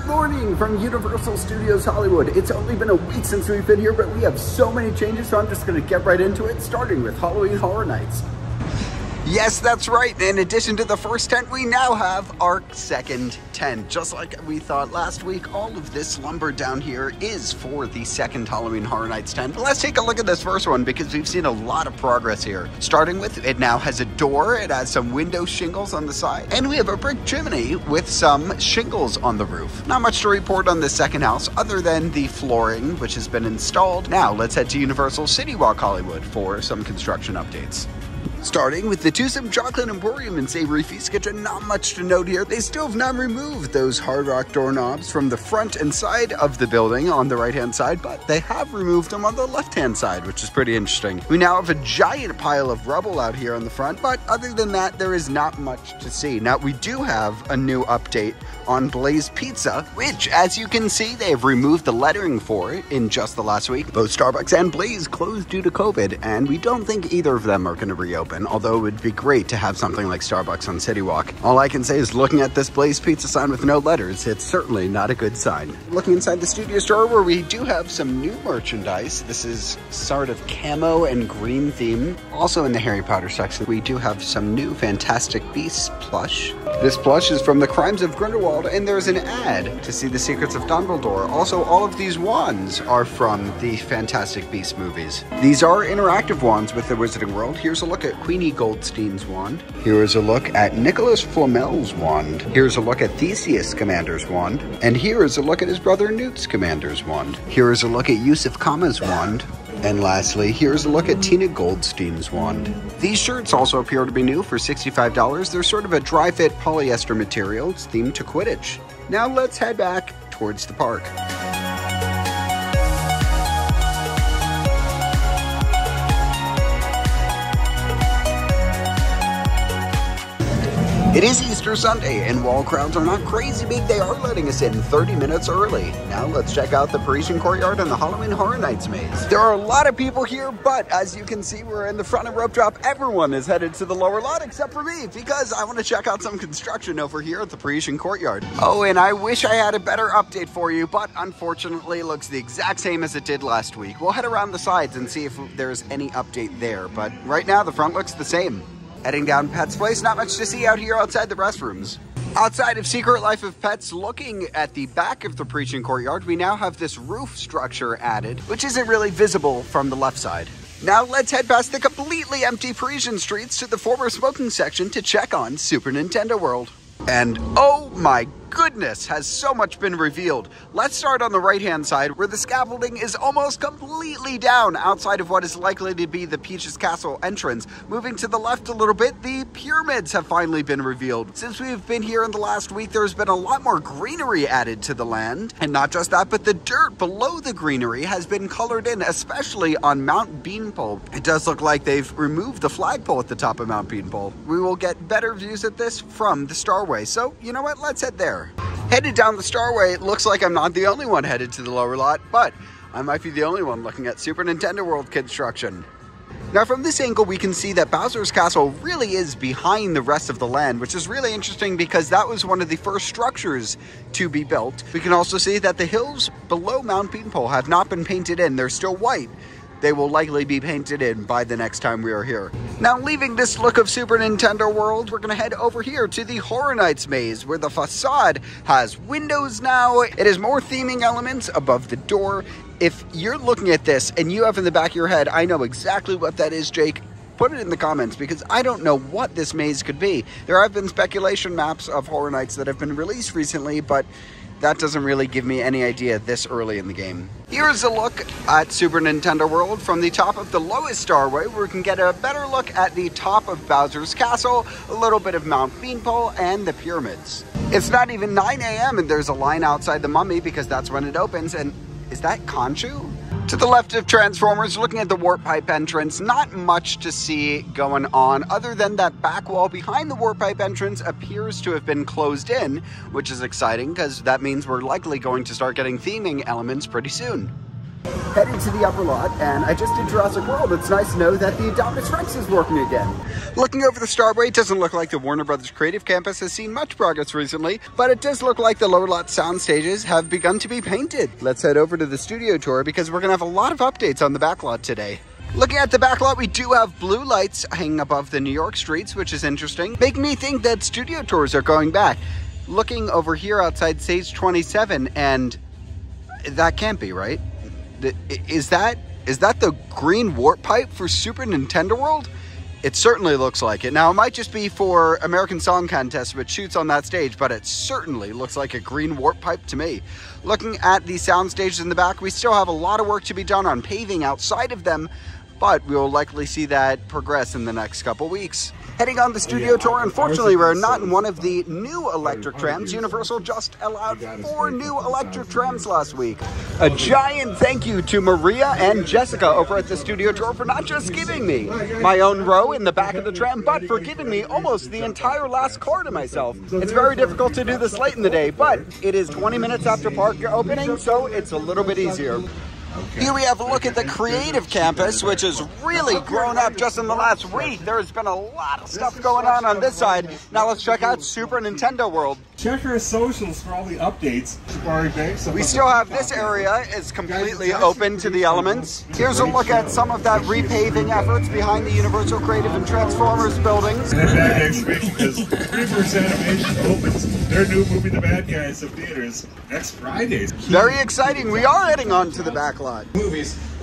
Good morning from Universal Studios Hollywood. It's only been a week since we've been here, but we have so many changes, so I'm just going to get right into it, starting with Halloween Horror Nights. Yes, that's right. In addition to the first tent, we now have our second tent. Just like we thought last week, all of this lumber down here is for the second Halloween Horror Nights tent. But let's take a look at this first one because we've seen a lot of progress here. Starting with, it now has a door, it has some window shingles on the side, and we have a brick chimney with some shingles on the roof. Not much to report on this second house other than the flooring, which has been installed. Now let's head to Uniersal CityWalk Hollywood for some construction updates. Starting with the Twosome Chocolate Emporium and Savory Feast Kitchen, not much to note here. They still have not removed those hard rock doorknobs from the front and side of the building on the right-hand side, but they have removed them on the left-hand side, which is pretty interesting. We now have a giant pile of rubble out here on the front, but other than that, there is not much to see. Now, we do have a new update on Blaze Pizza, which, as you can see, they have removed the lettering for it in just the last week. Both Starbucks and Blaze closed due to COVID, and we don't think either of them are going to reopen, although it would be great to have something like Starbucks on CityWalk. All I can say is looking at this Blaze Pizza sign with no letters, it's certainly not a good sign. Looking inside the studio store where we do have some new merchandise. This is sort of camo and green theme. Also in the Harry Potter section, we do have some new Fantastic Beasts plush. This plush is from the Crimes of Grindelwald, and there's an ad to see the secrets of Dumbledore. Also, all of these wands are from the Fantastic Beasts movies. These are interactive wands with the Wizarding World. Here's a look at Queenie Goldstein's wand. Here is a look at Nicholas Flamel's wand. Here's a look at Theseus Commander's wand. And here is a look at his brother Newt's Commander's wand. Here is a look at Yusuf Kama's wand. And lastly, here's a look at Tina Goldstein's wand. These shirts also appear to be new for $65. They're sort of a dry fit polyester material. It's themed to Quidditch. Now let's head back towards the park. It is Easter Sunday, and while crowds are not crazy big, they are letting us in 30 minutes early. Now let's check out the Parisian Courtyard and the Halloween Horror Nights maze. There are a lot of people here, but as you can see, we're in the front of Rope Drop. Everyone is headed to the lower lot except for me, because I want to check out some construction over here at the Parisian Courtyard. Oh, and I wish I had a better update for you, but unfortunately it looks the exact same as it did last week. We'll head around the sides and see if there's any update there, but right now the front looks the same. Heading down Pet's Place, not much to see out here outside the restrooms. Outside of Secret Life of Pets, looking at the back of the Parisian Courtyard, we now have this roof structure added, which isn't really visible from the left side. Now let's head past the completely empty Parisian streets to the former smoking section to check on Super Nintendo World. And oh my goodness, has so much been revealed. Let's start on the right-hand side where the scaffolding is almost completely down outside of what is likely to be the Peach's Castle entrance. Moving to the left a little bit, the pyramids have finally been revealed. Since we've been here in the last week, there's been a lot more greenery added to the land. And not just that, but the dirt below the greenery has been colored in, especially on Mount Beanpole. It does look like they've removed the flagpole at the top of Mount Beanpole. We will get better views at this from the Starway. So, you know what? Let's head there. Headed down the Starway, it looks like I'm not the only one headed to the lower lot, but I might be the only one looking at Super Nintendo World construction. Now from this angle, we can see that Bowser's Castle really is behind the rest of the land, which is really interesting because that was one of the first structures to be built. We can also see that the hills below Mount Beanpole have not been painted in. They're still white. They will likely be painted in by the next time we are here. Now, leaving this look of Super Nintendo World, we're gonna head over here to the Horror Nights maze, where the facade has windows now. It has more theming elements above the door. If you're looking at this and you have in the back of your head, I know exactly what that is, Jake, put it in the comments because I don't know what this maze could be. There have been speculation maps of Horror Nights that have been released recently, but that doesn't really give me any idea this early in the game. Here's a look at Super Nintendo World from the top of the lowest Starway, where we can get a better look at the top of Bowser's Castle, a little bit of Mount Beanpole, and the pyramids. It's not even 9 a.m. and there's a line outside the Mummy because that's when it opens, and is that Khonshu? To the left of Transformers, looking at the Warp Pipe entrance, not much to see going on other than that back wall behind the Warp Pipe entrance appears to have been closed in, which is exciting because that means we're likely going to start getting theming elements pretty soon. headed to the upper lot, and I just did Jurassic World. It's nice to know that the Indominus Rex is working again. Looking over the Starway, it doesn't look like the Warner Brothers Creative Campus has seen much progress recently, but it does look like the lower lot Soundstages have begun to be painted. Let's head over to the studio tour because we're gonna have a lot of updates on the Backlot today. Looking at the Backlot, we do have blue lights hanging above the New York streets, which is interesting, making me think that studio tours are going back. Looking over here outside stage 27, and that can't be right. Is that the green warp pipe for Super Nintendo World? It certainly looks like it. Now, it might just be for American Song Contest, which shoots on that stage, but it certainly looks like a green warp pipe to me. Looking at the sound stages in the back, we still have a lot of work to be done on paving outside of them, but we will likely see that progress in the next couple weeks. Heading on the studio tour, unfortunately, we're not in one of the new electric trams. Universal just allowed 4 new electric trams last week. A giant thank you to Maria and Jessica over at the studio tour for not just giving me my own row in the back of the tram, but for giving me almost the entire last car to myself. It's very difficult to do this late in the day, but it is 20 minutes after park opening, so it's a little bit easier. Here we have a look at the creative campus, which has really grown up just in the last week. There's been a lot of stuff going on this side. Now let's check out Super Nintendo World. Check our socials for all the updates. We still have this area is completely open to the elements. Here's a look at some of that repaving efforts behind the Universal Creative and Transformers buildings. And that exhibition, because Dreamworks Animation opens their new movie, The Bad Guys, of theaters next Friday. Very exciting. We are heading on to the Backlot.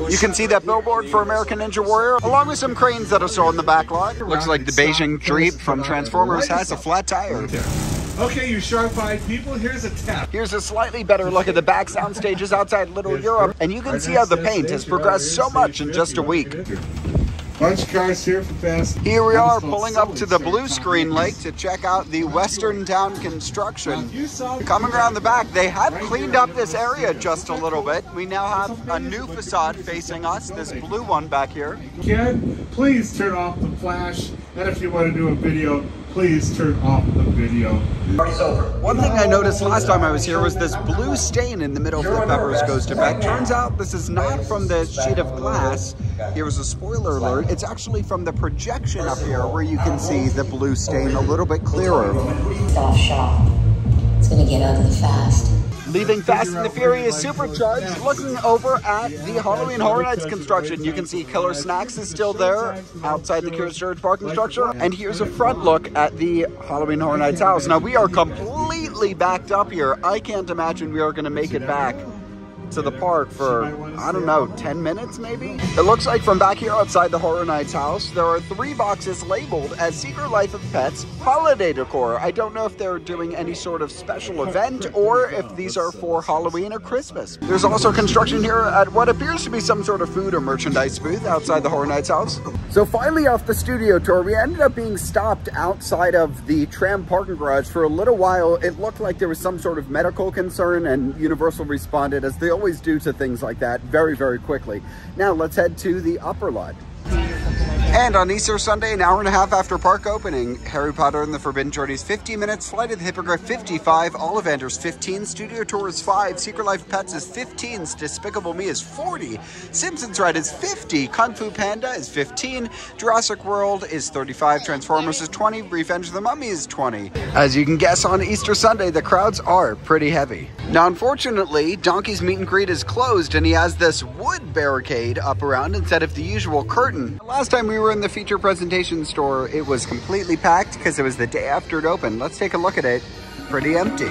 You can see that billboard for American Ninja Warrior, along with some cranes that are still in the Backlot. Looks like the Beijing Jeep from Transformers has a flat tire. Okay, you sharp-eyed people, here's a tap. Here's a slightly better look at the back sound stages outside Little Europe, and you can see how the paint has progressed so much in just a week. Bunch of cars here for fast. Here we are pulling up to the blue screen lake to check out the Western Town construction. Coming around the back, they have cleaned up this area just a little bit. We now have a new facade facing us, this blue one back here. Ken, please turn off the flash, and if you want to do a video, please turn off the video. One thing I noticed last time I was here was this blue stain in the middle of the Pepper's Ghost effect. Turns out this is not from the sheet of glass. Here was a spoiler alert. It's actually from the projection up here where you can see the blue stain a little bit clearer. Off shop. It's gonna get ugly fast. Leaving Fast and the Furious Supercharged, looking over at the Halloween Horror Nights construction. You can see Killer Snacks is still there outside the Curious George parking structure. And here's a front look at the Halloween Horror Nights house. Now we are completely backed up here. I can't imagine we are going to make it back to the park for, I don't know, 10 minutes maybe? It looks like from back here outside the Horror Nights house, there are 3 boxes labeled as Secret Life of Pets Holiday Decor. I don't know if they're doing any sort of special event or if these are for Halloween or Christmas. There's also construction here at what appears to be some sort of food or merchandise booth outside the Horror Nights house. So finally off the studio tour, we ended up being stopped outside of the Tram parking garage for a little while. It looked like there was some sort of medical concern, and Universal responded, as they always do to things like that, very, very quickly. Now let's head to the upper lot. And on Easter Sunday, an hour and a half after park opening, Harry Potter and the Forbidden Journey's 50 minutes, Flight of the Hippogriff 55, Ollivanders 15, Studio Tour is 5, Secret Life of Pets is 15, Despicable Me is 40, Simpsons Ride is 50, Kung Fu Panda is 15, Jurassic World is 35, Transformers is 20, Revenge of the Mummy is 20. As you can guess, on Easter Sunday, the crowds are pretty heavy. Now, unfortunately, Donkey's meet and greet is closed, and he has this wood barricade up around instead of the usual curtain. Last time we were in the feature presentation store, it was completely packed because it was the day after it opened. Let's take a look at it. Pretty empty.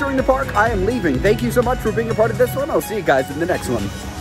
entering the park. I am leaving. Thank you so much for being a part of this one. I'll see you guys in the next one.